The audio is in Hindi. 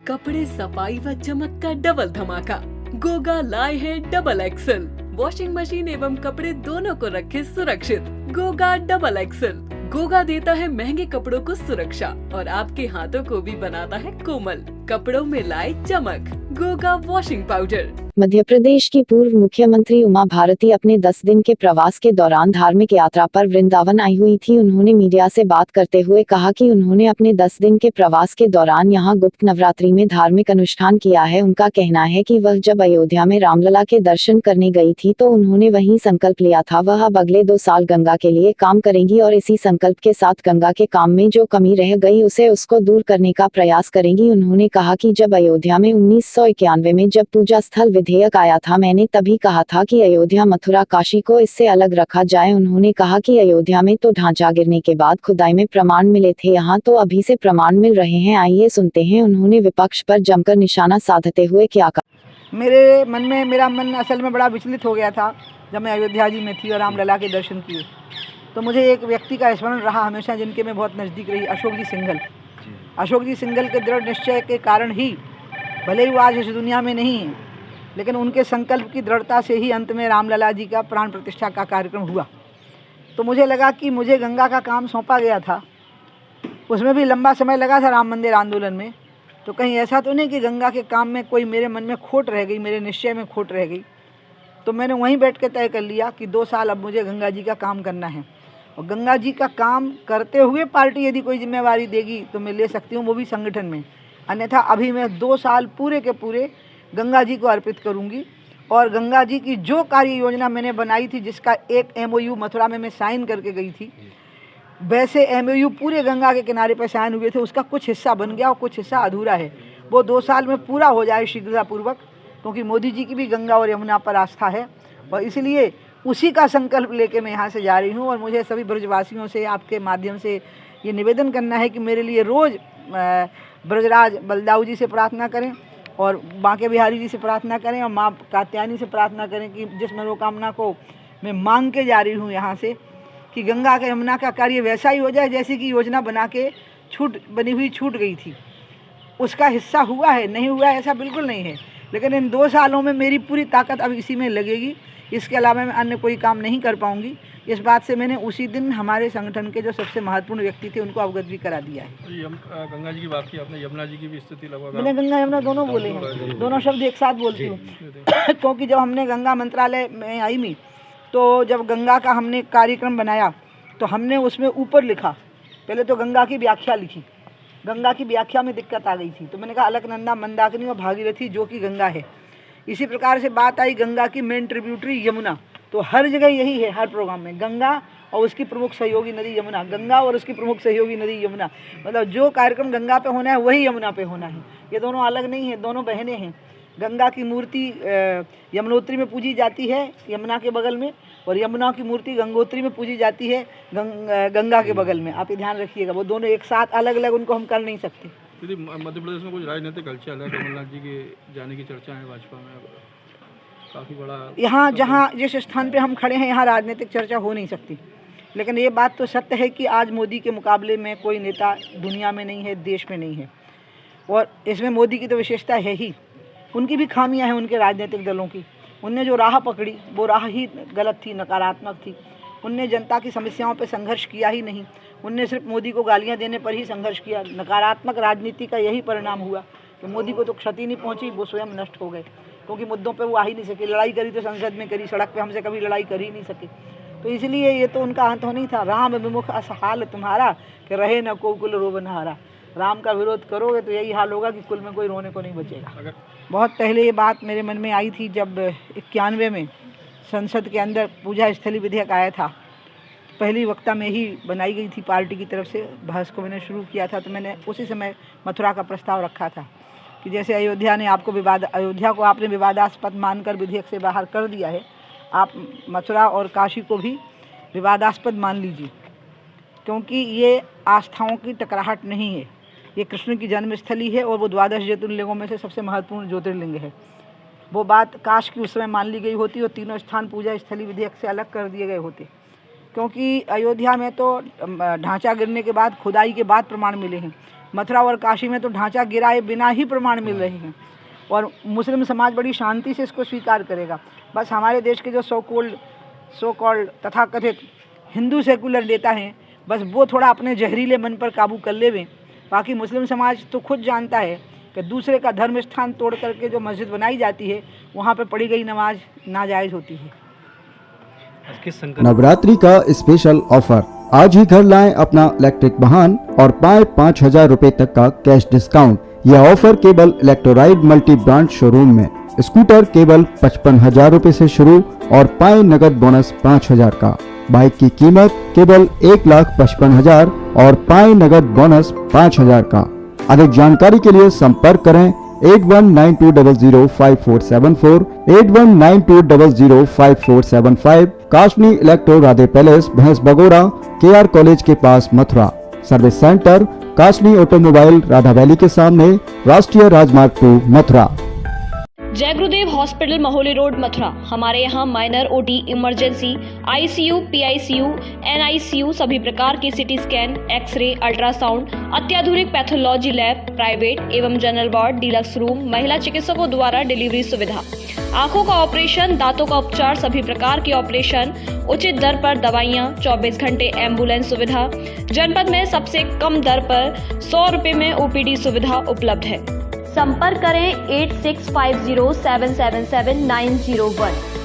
कपड़े सफाई व चमक का डबल धमाका। गोगा लाए है डबल एक्सल। वॉशिंग मशीन एवं कपड़े दोनों को रखे सुरक्षित। Goga double axle. गोगा देता है महंगे कपड़ों को सुरक्षा और आपके हाथों को भी बनाता है कोमल। कपड़ों में लाए चमक। Goga washing powder. मध्य प्रदेश की पूर्व मुख्यमंत्री उमा भारती अपने 10 दिन के प्रवास के दौरान धार्मिक यात्रा पर वृंदावन आई हुई थी। उन्होंने मीडिया से बात करते हुए कहा कि उन्होंने अपने 10 दिन के प्रवास के दौरान यहां गुप्त नवरात्रि में धार्मिक अनुष्ठान किया है। उनका कहना है कि वह जब अयोध्या में रामलला के दर्शन करने गई थी तो उन्होंने वहीं संकल्प लिया था वह अब अगले 2 साल गंगा के लिए काम करेंगी और इसी संकल्प के साथ गंगा के काम में जो कमी रह गई उसको दूर करने का प्रयास करेंगी। उन्होंने कहा कि जब अयोध्या में 1991 में जब पूजा स्थल विधेयक आया था मैंने तभी कहा था कि अयोध्या मथुरा काशी को इससे अलग रखा जाए। उन्होंने कहा कि अयोध्या में तो ढांचा गिरने के बाद खुदाई में प्रमाण मिले थे, यहाँ तो अभी से प्रमाण मिल रहे हैं। आइए सुनते हैं उन्होंने विपक्ष पर जमकर निशाना साधते हुए क्या कहा। मेरा मन असल में बड़ा विचलित हो गया था जब मैं अयोध्या जी में थी और रामलला के दर्शन किए तो मुझे एक व्यक्ति का स्मरण रहा हमेशा जिनके मैं बहुत नज़दीक रही, अशोक जी सिंघल। अशोक जी सिंघल के दृढ़ निश्चय के कारण ही, भले ही वो आज इस दुनिया में नहीं है, लेकिन उनके संकल्प की दृढ़ता से ही अंत में रामलला जी का प्राण प्रतिष्ठा का कार्यक्रम हुआ। तो मुझे लगा कि मुझे गंगा का काम सौंपा गया था, उसमें भी लंबा समय लगा था राम मंदिर आंदोलन में, तो कहीं ऐसा तो नहीं कि गंगा के काम में कोई मेरे मन में खोट रह गई, मेरे निश्चय में खोट रह गई। तो मैंने वहीं बैठ के तय कर लिया कि 2 साल अब मुझे गंगा जी का काम करना है और गंगा जी का काम करते हुए पार्टी यदि कोई जिम्मेवारी देगी तो मैं ले सकती हूँ, वो भी संगठन में। अन्यथा अभी मैं 2 साल पूरे के पूरे गंगा जी को अर्पित करूंगी और गंगा जी की जो कार्य योजना मैंने बनाई थी, जिसका एक MOU मथुरा में मैं साइन करके गई थी, वैसे MOU पूरे गंगा के किनारे पर साइन हुए थे, उसका कुछ हिस्सा बन गया और कुछ हिस्सा अधूरा है। वो 2 साल में पूरा हो जाए शीघ्रतापूर्वक, क्योंकि मोदी जी की भी गंगा और यमुना पर आस्था है और इसलिए उसी का संकल्प लेके मैं यहाँ से जा रही हूँ। और मुझे सभी ब्रजवासियों से आपके माध्यम से ये निवेदन करना है कि मेरे लिए रोज़ ब्रजराज बलदाऊ जी से प्रार्थना करें और बांके बिहारी जी से प्रार्थना करें और माँ कात्यायनी से प्रार्थना करें कि जिस मनोकामना को मैं मांग के जा रही हूँ यहाँ से, कि गंगा के यमुना का कार्य वैसा ही हो जाए जैसे कि योजना बना के बनी हुई छूट गई थी। उसका हिस्सा हुआ है, नहीं हुआ है ऐसा बिल्कुल नहीं है, लेकिन इन 2 सालों में मेरी पूरी ताकत अब इसी में लगेगी। इसके अलावा मैं अन्य कोई काम नहीं कर पाऊँगी। इस बात से मैंने उसी दिन हमारे संगठन के जो सबसे महत्वपूर्ण व्यक्ति थे उनको अवगत भी करा दिया है। गंगा जी की बात की आपने, यमुना जी की भी स्थिति लगभग मैंने गंगा यमुना दोनों बोले हैं, दोनों शब्द एक साथ बोलती हूँ क्योंकि जब हमने गंगा मंत्रालय में आई मी तो जब गंगा का हमने कार्यक्रम बनाया तो हमने उसमें ऊपर लिखा, पहले तो गंगा की व्याख्या लिखी, गंगा की व्याख्या में दिक्कत आ गई थी तो मैंने कहा अलकनंदा मंदाकिनी और भागीरथी जो कि गंगा है। इसी प्रकार से बात आई गंगा की मेन ट्रिब्यूटरी यमुना, तो हर जगह यही है, हर प्रोग्राम में गंगा और उसकी प्रमुख सहयोगी नदी यमुना, गंगा और उसकी प्रमुख सहयोगी नदी यमुना, मतलब जो कार्यक्रम गंगा पे होना है वही यमुना पे होना है। ये दोनों अलग नहीं है, दोनों बहनें हैं। गंगा की मूर्ति यमुनोत्री में पूजी जाती है यमुना के बगल में, और यमुना की मूर्ति गंगोत्री में पूजी जाती है गंगा के बगल में। आप ये ध्यान रखिएगा, वो दोनों एक साथ अलग अलग उनको हम कर नहीं सकते। यदि मध्य प्रदेश में कुछ राजनीतिक हलचल है, कमलनाथ जी के जाने की चर्चा है भाजपा में, काफ़ी बड़ा यहाँ जहाँ जिस स्थान पे हम खड़े हैं यहाँ राजनीतिक चर्चा हो नहीं सकती, लेकिन ये बात तो सत्य है कि आज मोदी के मुकाबले में कोई नेता दुनिया में नहीं है, देश में नहीं है। और इसमें मोदी की तो विशेषता है ही, उनकी भी खामियां हैं उनके राजनीतिक दलों की। उनने जो राह पकड़ी वो राह ही गलत थी, नकारात्मक थी। उनने जनता की समस्याओं पर संघर्ष किया ही नहीं, उनने सिर्फ मोदी को गालियां देने पर ही संघर्ष किया। नकारात्मक राजनीति का यही परिणाम हुआ कि मोदी को तो क्षति नहीं पहुंची, वो स्वयं नष्ट हो गए, क्योंकि मुद्दों पे वो आ ही नहीं सके। लड़ाई करी तो संसद में करी, सड़क पे हमसे कभी लड़ाई कर ही नहीं सके। तो इसलिए ये तो उनका अंत नहीं था। राम विमुख असहाल तुम्हारा कि रहे न को कुल रोबनहारा। राम का विरोध करोगे तो यही हाल होगा कि कुल में कोई रोने को नहीं बचेगा। बहुत पहले ये बात मेरे मन में आई थी जब 91 में संसद के अंदर पूजा स्थली विधेयक आया था, पहली वक्ता में ही बनाई गई थी पार्टी की तरफ से, बहस को मैंने शुरू किया था। तो मैंने उसी समय मथुरा का प्रस्ताव रखा था कि जैसे अयोध्या को आपने विवादास्पद मानकर विधेयक से बाहर कर दिया है, आप मथुरा और काशी को भी विवादास्पद मान लीजिए, क्योंकि ये आस्थाओं की टकराहट नहीं है, ये कृष्ण की जन्मस्थली है और वो 12 ज्योतिर्लिंगों में से सबसे महत्वपूर्ण ज्योतिर्लिंग है। वो बात काश की उस समय मान ली गई होती और तीनों स्थान पूजा स्थली विधेयक से अलग कर दिए गए होते, क्योंकि अयोध्या में तो ढांचा गिरने के बाद, खुदाई के बाद प्रमाण मिले हैं, मथुरा और काशी में तो ढांचा गिराए बिना ही प्रमाण मिल रहे हैं, और मुस्लिम समाज बड़ी शांति से इसको स्वीकार करेगा। बस हमारे देश के जो सो कॉल्ड तथाकथित हिंदू सेकुलर नेता हैं, बस वो थोड़ा अपने जहरीले मन पर काबू कर लेवें। बाकी मुस्लिम समाज तो खुद जानता है कि दूसरे का धर्म स्थान तोड़ करके जो मस्जिद बनाई जाती है वहाँ पे पढ़ी गई नमाज नाजायज़ होती है। नवरात्रि का स्पेशल ऑफर, आज ही घर लाएं अपना इलेक्ट्रिक वाहन और पाएं 5,000 रुपए तक का कैश डिस्काउंट। यह ऑफर केवल इलेक्ट्रोराइड मल्टी ब्रांड शोरूम में। स्कूटर केवल 55,000 रुपए से शुरू और पाएं नगद बोनस 5,000 का। बाइक की कीमत केवल 1,55,000 और पाएं नगद बोनस 5,000 का। अधिक जानकारी के लिए संपर्क करें 8192005474, 8192005475, काशनी इलेक्ट्रो राधे पैलेस, भैंस बगोरा, KR कॉलेज के पास, Mathura. Service centre Kashni automobile, Radha valley के सामने, राष्ट्रीय राजमार्ग 2, मथुरा। जय गुरुदेव हॉस्पिटल, महोली रोड, मथुरा। हमारे यहाँ minor, OT, emergency, ICU, PICU, NICU, सभी प्रकार की CT स्कैन, एक्सरे, अल्ट्रासाउंड, अत्याधुनिक पैथोलॉजी लैब, प्राइवेट एवं जनरल वार्ड, डिलक्स रूम, महिला चिकित्सकों द्वारा डिलीवरी सुविधा, आंखों का ऑपरेशन, दांतों का उपचार, सभी प्रकार के ऑपरेशन, उचित दर पर दवाइयाँ, 24 घंटे एम्बुलेंस सुविधा। जनपद में सबसे कम दर पर 100 रुपए में OPD सुविधा उपलब्ध है। संपर्क करें 8650777901।